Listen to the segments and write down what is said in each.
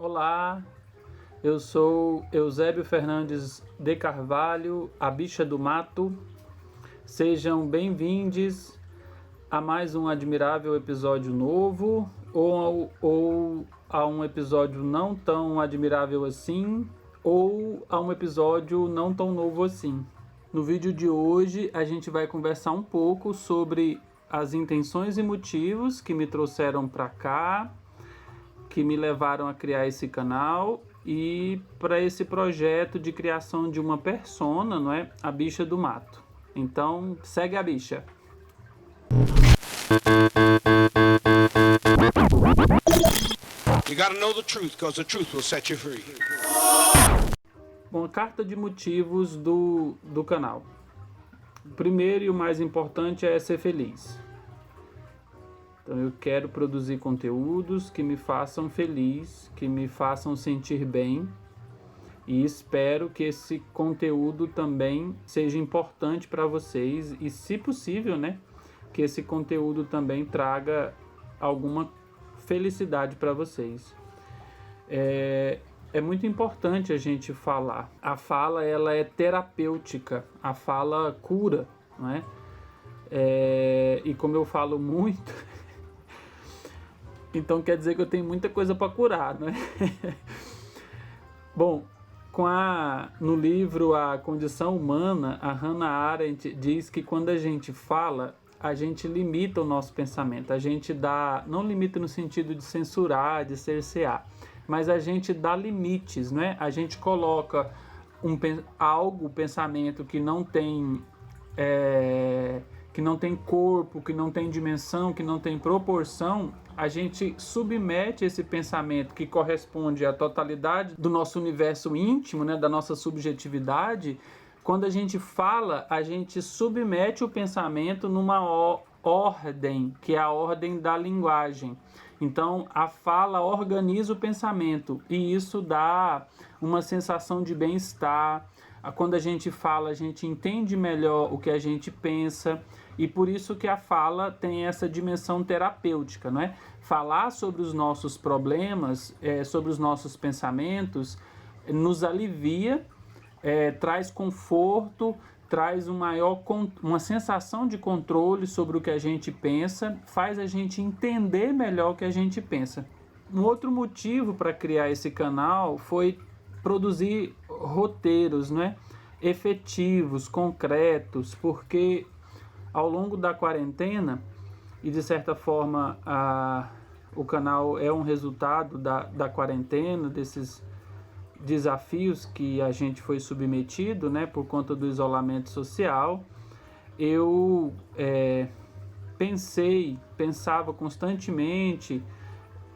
Olá, eu sou Eusébio Fernandes de Carvalho, a Bicha do Mato. Sejam bem-vindos a mais um admirável episódio novo ou a um episódio não tão admirável assim ou a um episódio não tão novo assim. No vídeo de hoje a gente vai conversar um pouco sobre as intenções e motivos que me trouxeram para cá, que me levaram a criar esse canal e para esse projeto de criação de uma persona, não é? A Bicha do Mato. Então, segue a bicha. You gotta know the truth, because the truth will set you free. Bom, carta de motivos do canal. O primeiro e o mais importante é ser feliz. Então eu quero produzir conteúdos que me façam feliz, que me façam sentir bem, e espero que esse conteúdo também seja importante para vocês e, se possível, né, que esse conteúdo também traga alguma felicidade para vocês. É muito importante a gente falar. A fala, ela é terapêutica, a fala cura, não é? E como eu falo muito, então quer dizer que eu tenho muita coisa para curar, né? Bom, no livro A Condição Humana, a Hannah Arendt diz que quando a gente fala, a gente limita o nosso pensamento. A gente não limita no sentido de censurar, de cercear, mas a gente dá limites, né? A gente coloca um pensamento que não tem corpo, que não tem dimensão, que não tem proporção. A gente submete esse pensamento que corresponde à totalidade do nosso universo íntimo, né, da nossa subjetividade. Quando a gente fala, a gente submete o pensamento numa ordem, que é a ordem da linguagem. Então, a fala organiza o pensamento e isso dá uma sensação de bem-estar. Quando a gente fala, a gente entende melhor o que a gente pensa. E por isso que a fala tem essa dimensão terapêutica, não é? Falar sobre os nossos problemas, sobre os nossos pensamentos, nos alivia, traz conforto, traz uma sensação de controle sobre o que a gente pensa, faz a gente entender melhor o que a gente pensa. Um outro motivo para criar esse canal foi produzir roteiros, né, efetivos, concretos, porque ao longo da quarentena, e de certa forma o canal é um resultado da quarentena, desses desafios que a gente foi submetido, né, por conta do isolamento social, eu pensava constantemente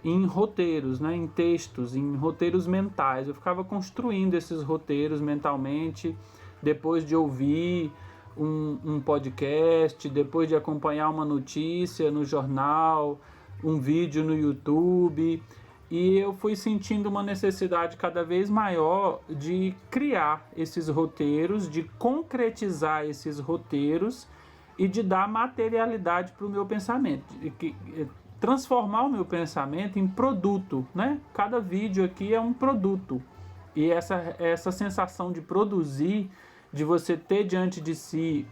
em roteiros, né, em textos, em roteiros mentais. Eu ficava construindo esses roteiros mentalmente, depois de ouvir um podcast, depois de acompanhar uma notícia no jornal, um vídeo no YouTube, e eu fui sentindo uma necessidade cada vez maior de criar esses roteiros, de concretizar esses roteiros e de dar materialidade para o meu pensamento, transformar o meu pensamento em produto, né? Cada vídeo aqui é um produto, e essa sensação de produzir, de você ter diante de si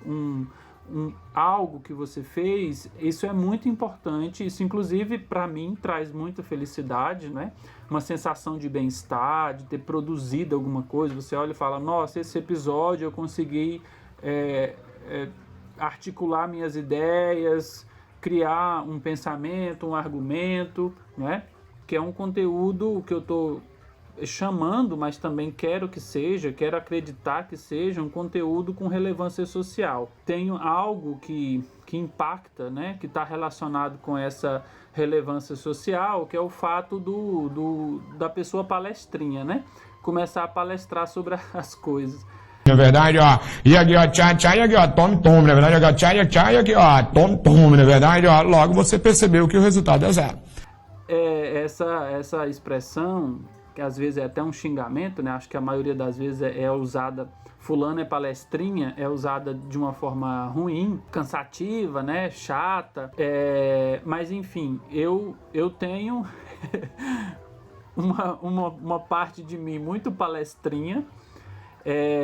algo que você fez, isso é muito importante. Isso, inclusive, para mim, traz muita felicidade, né? Uma sensação de bem-estar, de ter produzido alguma coisa. Você olha e fala, nossa, esse episódio eu consegui articular minhas ideias, criar um pensamento, um argumento, né? Que é um conteúdo que eu estou chamando, mas também quero acreditar que seja um conteúdo com relevância social. Tenho algo que impacta, né, que está relacionado com essa relevância social, que é o fato da pessoa palestrinha, né, começar a palestrar sobre as coisas. Na verdade, ó, e aqui, ó, tchá, tchá, e aqui, ó, tome, tome, na verdade, ó, tchá, e aqui, ó, tome, tome, na verdade, ó, logo você percebeu que o resultado é zero. Essa expressão, que às vezes é até um xingamento, né? Acho que a maioria das vezes é usada, fulano é palestrinha, é usada de uma forma ruim, cansativa, né? Chata, mas enfim, eu tenho uma parte de mim muito palestrinha,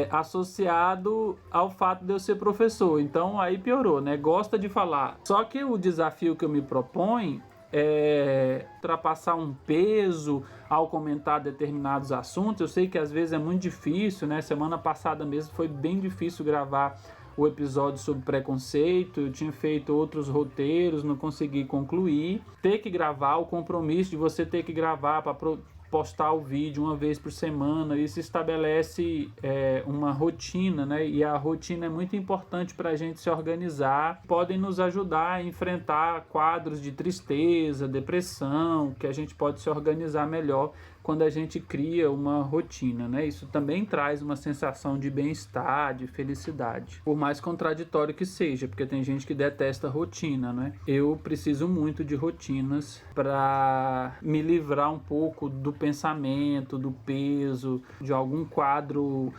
associado ao fato de eu ser professor. Então aí piorou, né? Gosta de falar. Só que o desafio que eu me proponho é ultrapassar um peso ao comentar determinados assuntos. Eu sei que às vezes é muito difícil, né? Semana passada mesmo foi bem difícil gravar o episódio sobre preconceito. Eu tinha feito outros roteiros, não consegui concluir. Ter que gravar, o compromisso de você ter que gravar para postar o vídeo uma vez por semana, isso estabelece uma rotina, né? E a rotina é muito importante para a gente se organizar. Podem nos ajudar a enfrentar quadros de tristeza, depressão, que a gente pode se organizar melhor quando a gente cria uma rotina, né? Isso também traz uma sensação de bem-estar, de felicidade, por mais contraditório que seja, porque tem gente que detesta rotina, né? Eu preciso muito de rotinas para me livrar um pouco do pensamento, do peso, de algum quadro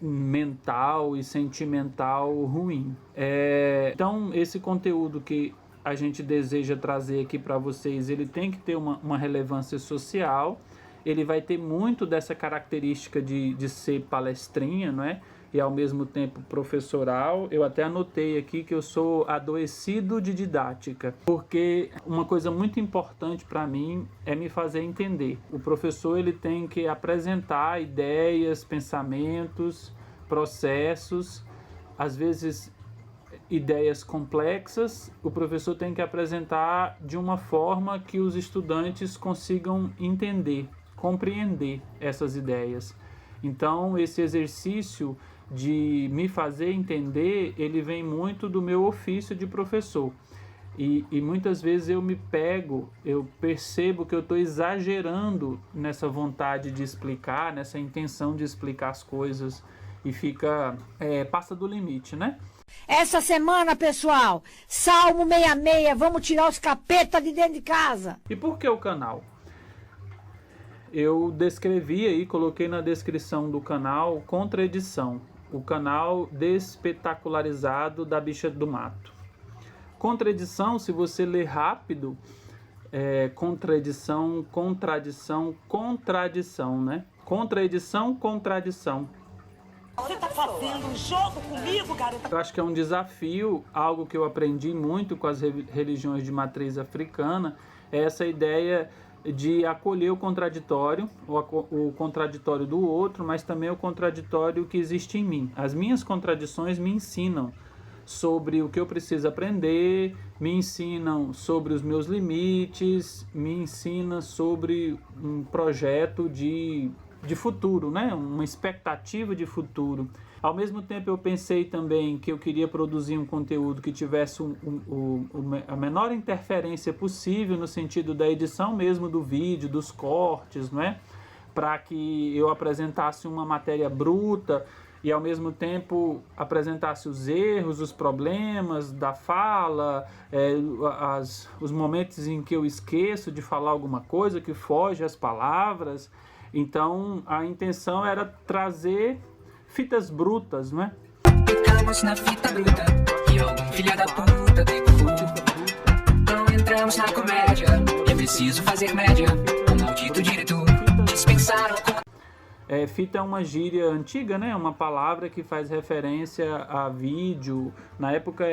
mental e sentimental ruim. Então, esse conteúdo que a gente deseja trazer aqui para vocês, ele tem que ter uma relevância social. Ele vai ter muito dessa característica de ser palestrinha, não é? E ao mesmo tempo professoral. Eu até anotei aqui que eu sou adoecido de didática, porque uma coisa muito importante para mim é me fazer entender. O professor, ele tem que apresentar ideias, pensamentos, processos, às vezes ideias complexas. O professor tem que apresentar de uma forma que os estudantes consigam entender, compreender essas ideias. Então, esse exercício de me fazer entender, ele vem muito do meu ofício de professor. E muitas vezes eu percebo que eu estou exagerando nessa vontade de explicar, nessa intenção de explicar as coisas, e passa do limite, né? Essa semana, pessoal, Salmo 66, vamos tirar os capetas de dentro de casa. E por que o canal? Eu descrevi aí, coloquei na descrição do canal Contraedição, o canal despetacularizado da bicha do mato. Contraedição, se você ler rápido, contradição, né? Contraedição, contradição. Você tá fazendo um jogo comigo, garota? Eu acho que é um desafio, algo que eu aprendi muito com as religiões de matriz africana, é essa ideia de acolher o contraditório do outro, mas também o contraditório que existe em mim. As minhas contradições me ensinam sobre o que eu preciso aprender, me ensinam sobre os meus limites, me ensinam sobre um projeto de futuro, né? Uma expectativa de futuro. Ao mesmo tempo, eu pensei também que eu queria produzir um conteúdo que tivesse a menor interferência possível no sentido da edição mesmo do vídeo, dos cortes, né? Para que eu apresentasse uma matéria bruta e ao mesmo tempo apresentasse os erros, os problemas da fala, os momentos em que eu esqueço de falar alguma coisa, que foge às palavras. Então, a intenção era trazer fitas brutas, não é? Ficamos na fita bruta e algum filho da puta pegou. Então entramos na comédia. É preciso fazer média. O maldito diretor dispensaram. Fita é uma gíria antiga, né? Uma palavra que faz referência a vídeo. Na época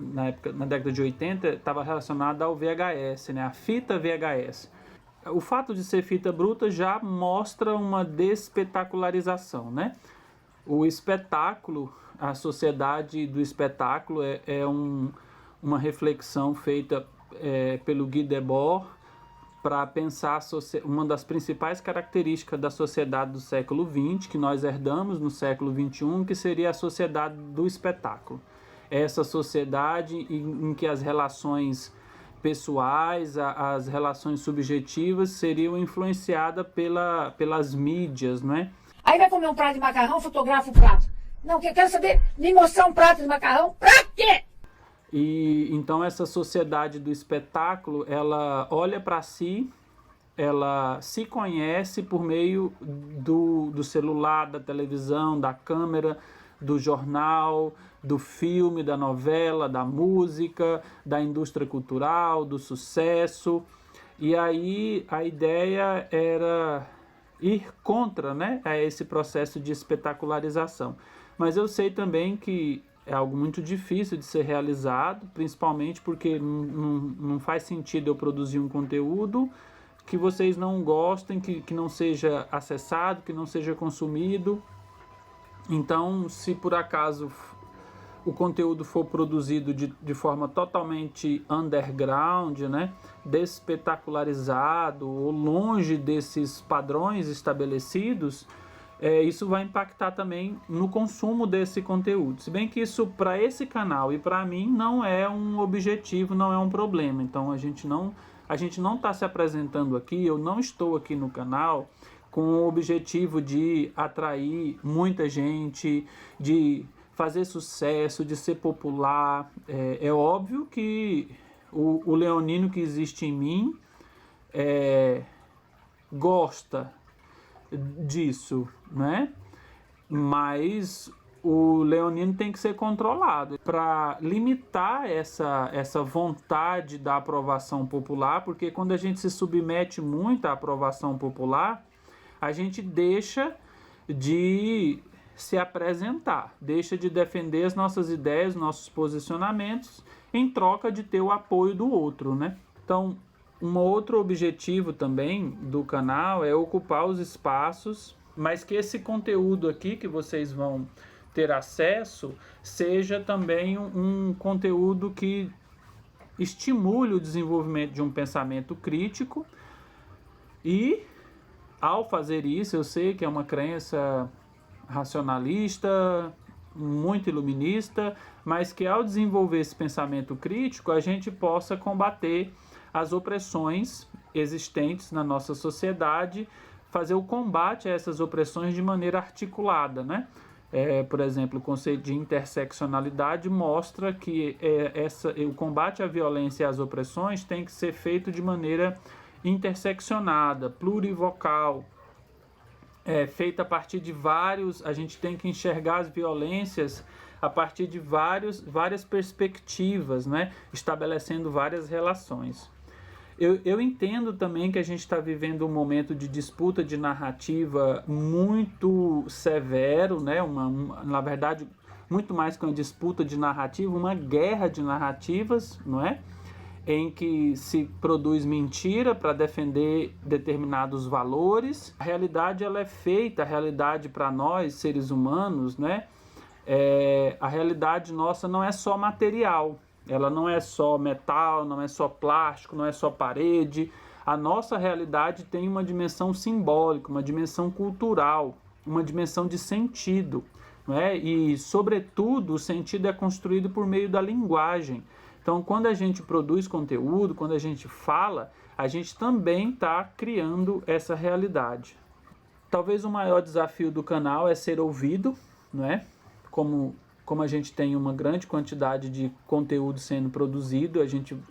na década de 80, estava relacionada ao VHS, né? A fita VHS. O fato de ser fita bruta já mostra uma despetacularização, né? O espetáculo, a sociedade do espetáculo uma reflexão feita pelo Guy Debord para pensar uma das principais características da sociedade do século XX, que nós herdamos no século XXI, que seria a sociedade do espetáculo. Essa sociedade em que as relações pessoais, as relações subjetivas seriam influenciadas pelas mídias, não é? Aí vai comer um prato de macarrão, fotografa o prato. Não, que eu quero saber, me mostrar um prato de macarrão, pra quê? E então essa sociedade do espetáculo, ela olha para si, ela se conhece por meio do celular, da televisão, da câmera, do jornal, do filme, da novela, da música, da indústria cultural, do sucesso. E aí a ideia era ir contra, né, a esse processo de espetacularização. Mas eu sei também que é algo muito difícil de ser realizado, principalmente porque não faz sentido eu produzir um conteúdo que vocês não gostem, que não seja acessado, que não seja consumido. Então, se por acaso o conteúdo for produzido de forma totalmente underground, né, despetacularizado ou longe desses padrões estabelecidos, isso vai impactar também no consumo desse conteúdo. Se bem que isso para esse canal e para mim não é um objetivo, não é um problema. Então a gente não está se apresentando aqui, eu não estou aqui no canal com o objetivo de atrair muita gente, de fazer sucesso, de ser popular. É óbvio que o leonino que existe em mim gosta disso, né? Mas o leonino tem que ser controlado para limitar essa vontade da aprovação popular, porque quando a gente se submete muito à aprovação popular, a gente deixa de se apresentar, deixa de defender as nossas ideias, nossos posicionamentos, em troca de ter o apoio do outro, né? Então, um outro objetivo também do canal é ocupar os espaços, mas que esse conteúdo aqui que vocês vão ter acesso seja também um conteúdo que estimule o desenvolvimento de um pensamento crítico. E ao fazer isso, eu sei que é uma crença racionalista, muito iluminista, mas que ao desenvolver esse pensamento crítico, a gente possa combater as opressões existentes na nossa sociedade, fazer o combate a essas opressões de maneira articulada, né? Por exemplo, o conceito de interseccionalidade mostra que o combate à violência e às opressões tem que ser feito de maneira interseccionada, plurivocal, feita a partir de a gente tem que enxergar as violências a partir de várias perspectivas, né? Estabelecendo várias relações. Eu entendo também que a gente está vivendo um momento de disputa de narrativa muito severo, né? Na verdade, muito mais que uma disputa de narrativa, uma guerra de narrativas, não é? Em que se produz mentira para defender determinados valores. A realidade ela é feita, a realidade para nós, seres humanos, né? A realidade nossa não é só material. Ela não é só metal, não é só plástico, não é só parede. A nossa realidade tem uma dimensão simbólica, uma dimensão cultural, uma dimensão de sentido, não é? E, sobretudo, o sentido é construído por meio da linguagem. Então, quando a gente produz conteúdo, quando a gente fala, a gente também está criando essa realidade. Talvez o maior desafio do canal é ser ouvido, não é? Como a gente tem uma grande quantidade de conteúdo sendo produzido,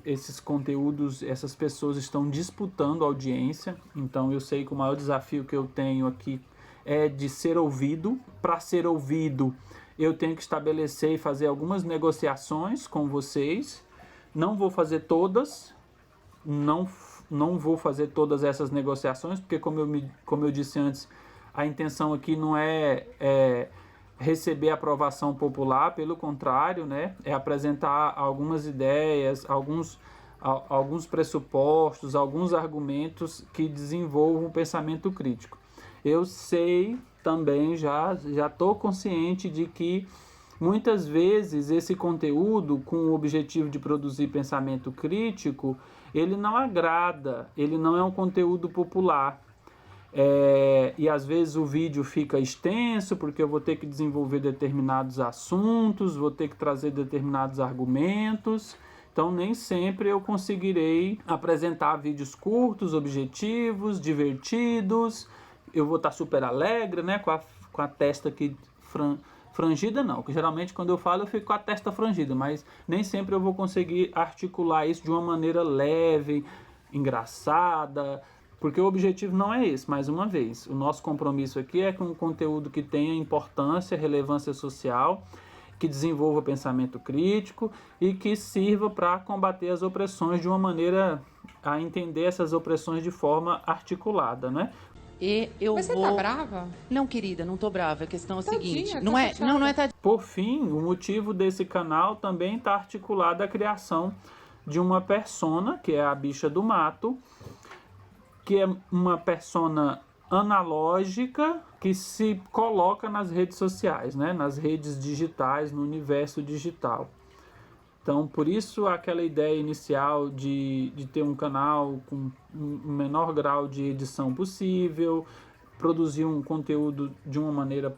esses conteúdos, essas pessoas estão disputando audiência. Então eu sei que o maior desafio que eu tenho aqui é de ser ouvido. Para ser ouvido, eu tenho que estabelecer e fazer algumas negociações com vocês. Não vou fazer todas, não vou fazer todas essas negociações, porque como eu disse antes, a intenção aqui não é receber aprovação popular, pelo contrário, né? É apresentar algumas ideias, alguns pressupostos, alguns argumentos que desenvolvam o pensamento crítico. Eu sei também, já estou consciente de que muitas vezes esse conteúdo, com o objetivo de produzir pensamento crítico, ele não agrada, ele não é um conteúdo popular. E às vezes o vídeo fica extenso porque eu vou ter que desenvolver determinados assuntos, vou ter que trazer determinados argumentos, então nem sempre eu conseguirei apresentar vídeos curtos, objetivos, divertidos. Eu vou estar super alegre, né, com a testa aqui frangida, não, que geralmente quando eu falo eu fico com a testa frangida, mas nem sempre eu vou conseguir articular isso de uma maneira leve, engraçada, porque o objetivo não é esse, mais uma vez. O nosso compromisso aqui é com um conteúdo que tenha importância, relevância social, que desenvolva pensamento crítico e que sirva para combater as opressões de uma maneira a entender essas opressões de forma articulada, né? E eu Mas você vou... tá brava? Não, querida, não tô brava. A questão é o Tadinha, seguinte. tá Não é, chateada. não é tadinha. Por fim, o motivo desse canal também está articulado à criação de uma persona, que é a Bicha do Mato, que é uma persona analógica que se coloca nas redes sociais, né? Nas redes digitais, no universo digital. Então, por isso, aquela ideia inicial de ter um canal com o menor grau de edição possível, produzir um conteúdo de uma maneira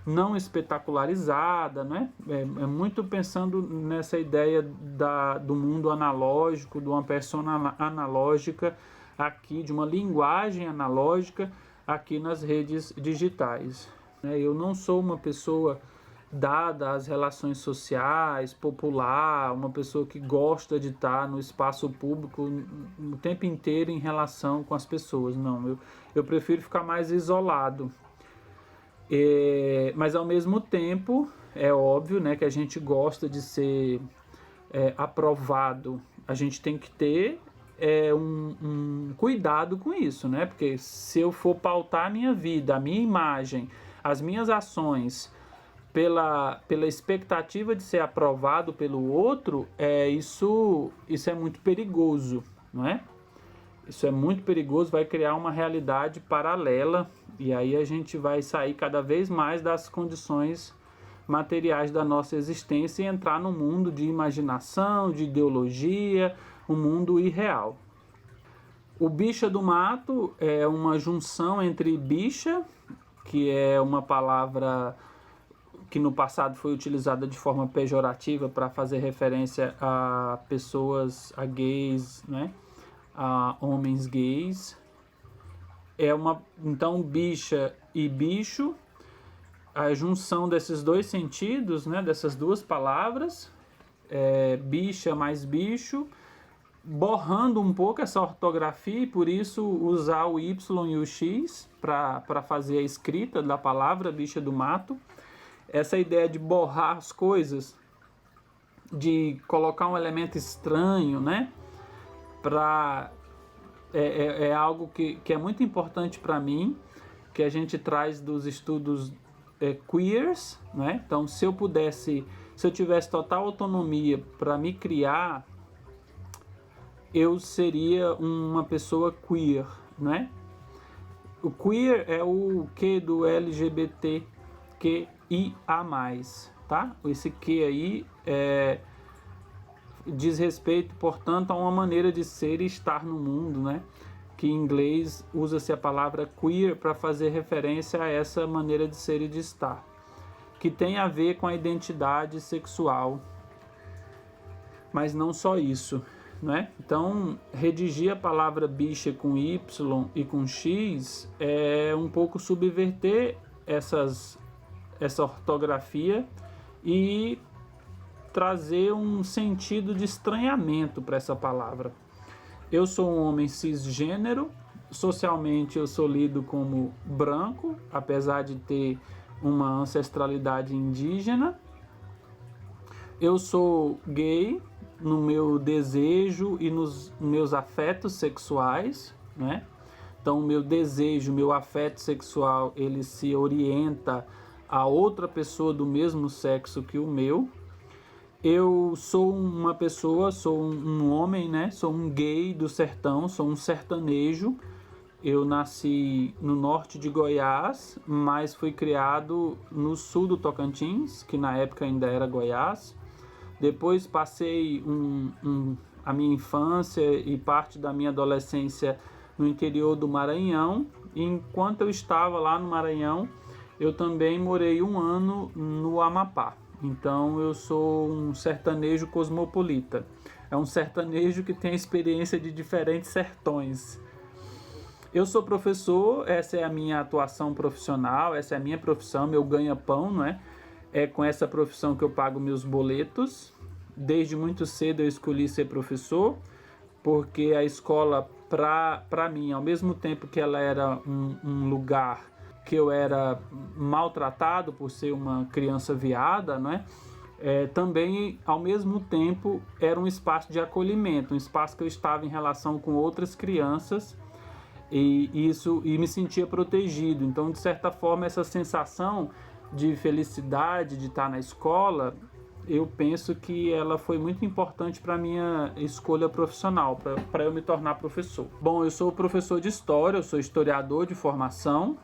não espetacularizada, né? É muito pensando nessa ideia do mundo analógico, de uma persona analógica aqui, de uma linguagem analógica aqui nas redes digitais. Eu não sou uma pessoa dada às relações sociais, popular, uma pessoa que gosta de estar no espaço público o tempo inteiro em relação com as pessoas. Não, eu prefiro ficar mais isolado. Mas ao mesmo tempo, é óbvio, né, que a gente gosta de ser aprovado. A gente tem que ter um cuidado com isso, né? Porque se eu for pautar a minha vida, a minha imagem, as minhas ações pela expectativa de ser aprovado pelo outro, isso é muito perigoso, não é? Isso é muito perigoso, vai criar uma realidade paralela e aí a gente vai sair cada vez mais das condições materiais da nossa existência e entrar num mundo de imaginação, de ideologia, um mundo irreal. O Bicha do Mato é uma junção entre bicha, que é uma palavra que no passado foi utilizada de forma pejorativa para fazer referência a pessoas, a gays, né? A homens gays. Então, bicha e bicho, a junção desses dois sentidos, né? Dessas duas palavras, bicha mais bicho, borrando um pouco essa ortografia e por isso usar o Y e o X para fazer a escrita da palavra Bicha do Mato. Essa ideia de borrar as coisas, de colocar um elemento estranho, né? É algo que é muito importante para mim, que a gente traz dos estudos queers, né? Então, se eu tivesse total autonomia para me criar, eu seria uma pessoa queer, né? O queer é o Q do LGBTQIA+, tá? Esse Q aí diz respeito, portanto, a uma maneira de ser e estar no mundo, né? Que em inglês usa-se a palavra queer para fazer referência a essa maneira de ser e de estar, que tem a ver com a identidade sexual, mas não só isso, né? Então, redigir a palavra bicha com Y e com X é um pouco subverter essa ortografia e trazer um sentido de estranhamento para essa palavra. Eu sou um homem cisgênero, socialmente eu sou lido como branco, apesar de ter uma ancestralidade indígena. Eu sou gay no meu desejo e nos meus afetos sexuais, né? Então, o meu desejo, meu afeto sexual, ele se orienta a outra pessoa do mesmo sexo que o meu. Eu sou uma pessoa, sou um homem, né? Sou um gay do sertão, sou um sertanejo. Eu nasci no norte de Goiás, mas fui criado no sul do Tocantins, que na época ainda era Goiás. Depois passei a minha infância e parte da minha adolescência no interior do Maranhão. E enquanto eu estava lá no Maranhão, eu também morei 1 ano no Amapá. Então eu sou um sertanejo cosmopolita. É um sertanejo que tem a experiência de diferentes sertões. Eu sou professor, essa é a minha atuação profissional, essa é a minha profissão, meu ganha-pão, não é? É com essa profissão que eu pago meus boletos. Desde muito cedo eu escolhi ser professor, porque a escola, para mim, ao mesmo tempo que ela era um lugar que eu era maltratado por ser uma criança viada, não é? também, ao mesmo tempo, era um espaço de acolhimento, um espaço que eu estava em relação com outras crianças e me sentia protegido. Então, de certa forma, essa sensação de felicidade de estar na escola, eu penso que ela foi muito importante para a minha escolha profissional, para eu me tornar professor. Bom, eu sou professor de história, eu sou historiador de formação,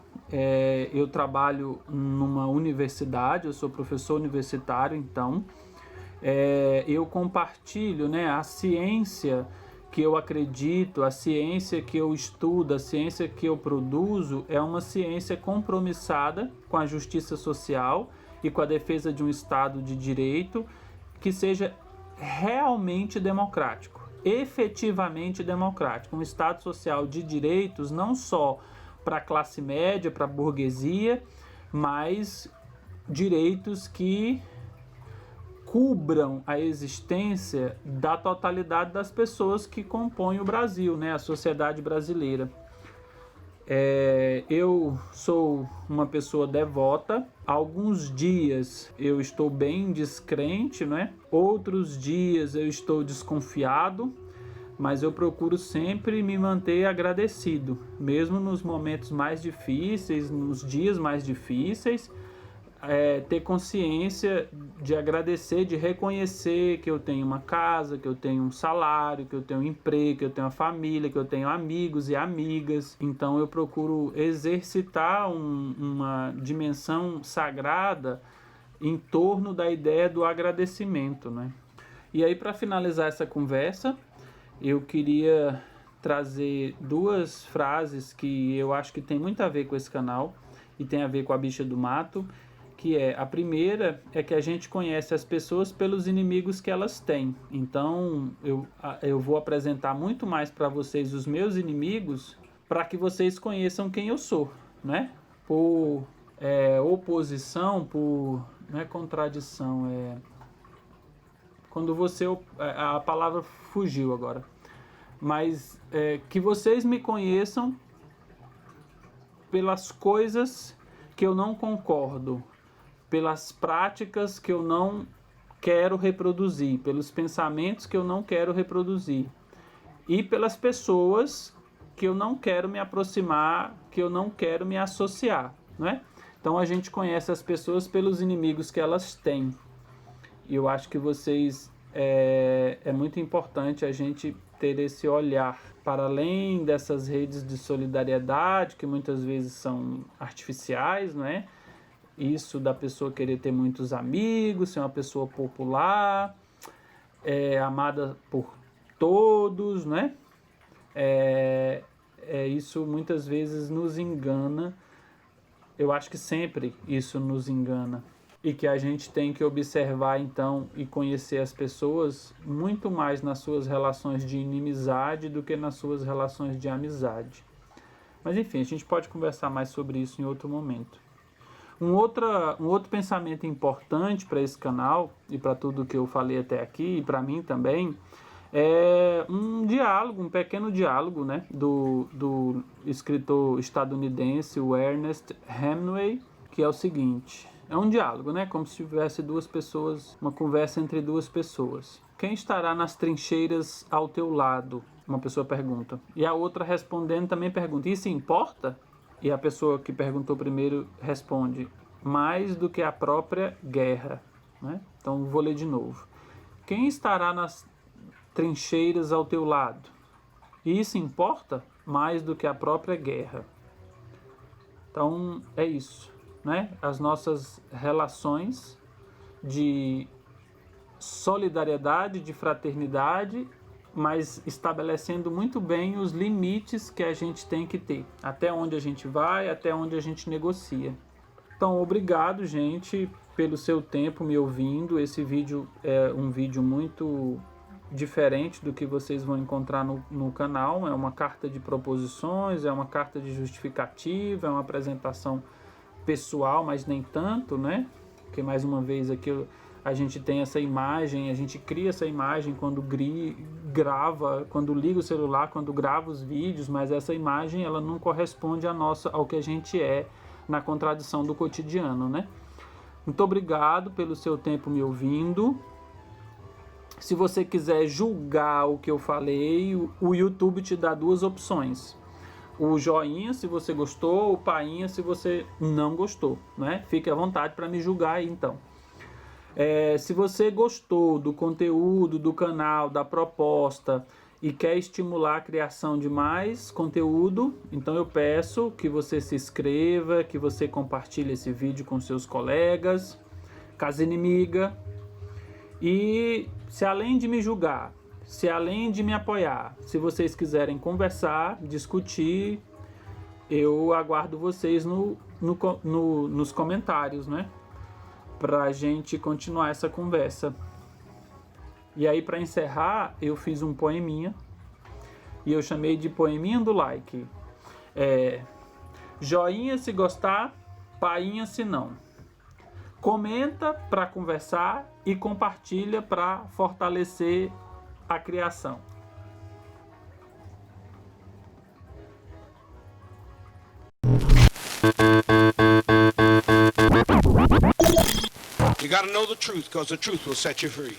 eu trabalho numa universidade, eu sou professor universitário, então eu compartilho, né, a ciência que eu acredito, a ciência que eu estudo, a ciência que eu produzo é uma ciência compromissada com a justiça social e com a defesa de um Estado de direito que seja realmente democrático, efetivamente democrático. Um Estado social de direitos não só para a classe média, para a burguesia, mas direitos que cubram a existência da totalidade das pessoas que compõem o Brasil, né, a sociedade brasileira. Eu sou uma pessoa devota. Alguns dias eu estou bem descrente, né? Outros dias eu estou desconfiado, mas eu procuro sempre me manter agradecido, mesmo nos momentos mais difíceis, nos dias mais difíceis. Ter consciência de agradecer, de reconhecer que eu tenho uma casa, que eu tenho um salário, que eu tenho um emprego, que eu tenho uma família, que eu tenho amigos e amigas. Então eu procuro exercitar uma dimensão sagrada em torno da ideia do agradecimento, né? E aí, para finalizar essa conversa, eu queria trazer duas frases que eu acho que tem muito a ver com esse canal e tem a ver com a Bicha do Mato. A primeira é que a gente conhece as pessoas pelos inimigos que elas têm. Então eu vou apresentar muito mais para vocês os meus inimigos para que vocês conheçam quem eu sou, né? Por oposição, não é contradição, quando você... a palavra fugiu agora. Mas que vocês me conheçam pelas coisas que eu não concordo, pelas práticas que eu não quero reproduzir, pelos pensamentos que eu não quero reproduzir e pelas pessoas que eu não quero me aproximar, que eu não quero me associar, não é? Então a gente conhece as pessoas pelos inimigos que elas têm. E eu acho que vocês... é muito importante a gente ter esse olhar para além dessas redes de solidariedade que muitas vezes são artificiais, não é? Isso da pessoa querer ter muitos amigos, ser uma pessoa popular, amada por todos, né? Isso muitas vezes nos engana. Eu acho que sempre isso nos engana. E que a gente tem que observar, então, e conhecer as pessoas muito mais nas suas relações de inimizade do que nas suas relações de amizade. Mas, enfim, a gente pode conversar mais sobre isso em outro momento. Um outro pensamento importante para esse canal e para tudo que eu falei até aqui, e para mim também, é um diálogo, um pequeno diálogo, né, do escritor estadunidense, o Ernest Hemingway, que é o seguinte: é um diálogo, né, como se tivesse duas pessoas, uma conversa entre duas pessoas. Quem estará nas trincheiras ao teu lado? Uma pessoa pergunta. E a outra respondendo também pergunta: isso importa? E a pessoa que perguntou primeiro responde: mais do que a própria guerra, né? Então vou ler de novo. Quem estará nas trincheiras ao teu lado? E isso importa? Mais do que a própria guerra. Então é isso, né? As nossas relações de solidariedade, de fraternidade, mas estabelecendo muito bem os limites que a gente tem que ter, até onde a gente vai, até onde a gente negocia. Então, obrigado, gente, pelo seu tempo me ouvindo. Esse vídeo é um vídeo muito diferente do que vocês vão encontrar no canal. É uma carta de proposições, é uma carta de justificativa, é uma apresentação pessoal, mas nem tanto, né? Porque, mais uma vez, aqui a gente tem essa imagem, a gente cria essa imagem quando grava, quando liga o celular, quando grava os vídeos, mas essa imagem ela não corresponde ao que a gente é na contradição do cotidiano, né? Muito obrigado pelo seu tempo me ouvindo. Se você quiser julgar o que eu falei, o YouTube te dá 2 opções. O joinha se você gostou, o painha se você não gostou, né? Fique à vontade para me julgar aí, então. Se você gostou do conteúdo, do canal, da proposta e quer estimular a criação de mais conteúdo, então eu peço que você se inscreva, que você compartilhe esse vídeo com seus colegas, casa inimiga. E se além de me julgar, se além de me apoiar, se vocês quiserem conversar, discutir, eu aguardo vocês nos comentários, né? Pra gente continuar essa conversa. E aí, para encerrar, eu fiz um poeminha e eu chamei de poeminha do like. Joinha se gostar, painha se não. Comenta para conversar e compartilha para fortalecer a criação. You gotta know the truth, because the truth will set you free.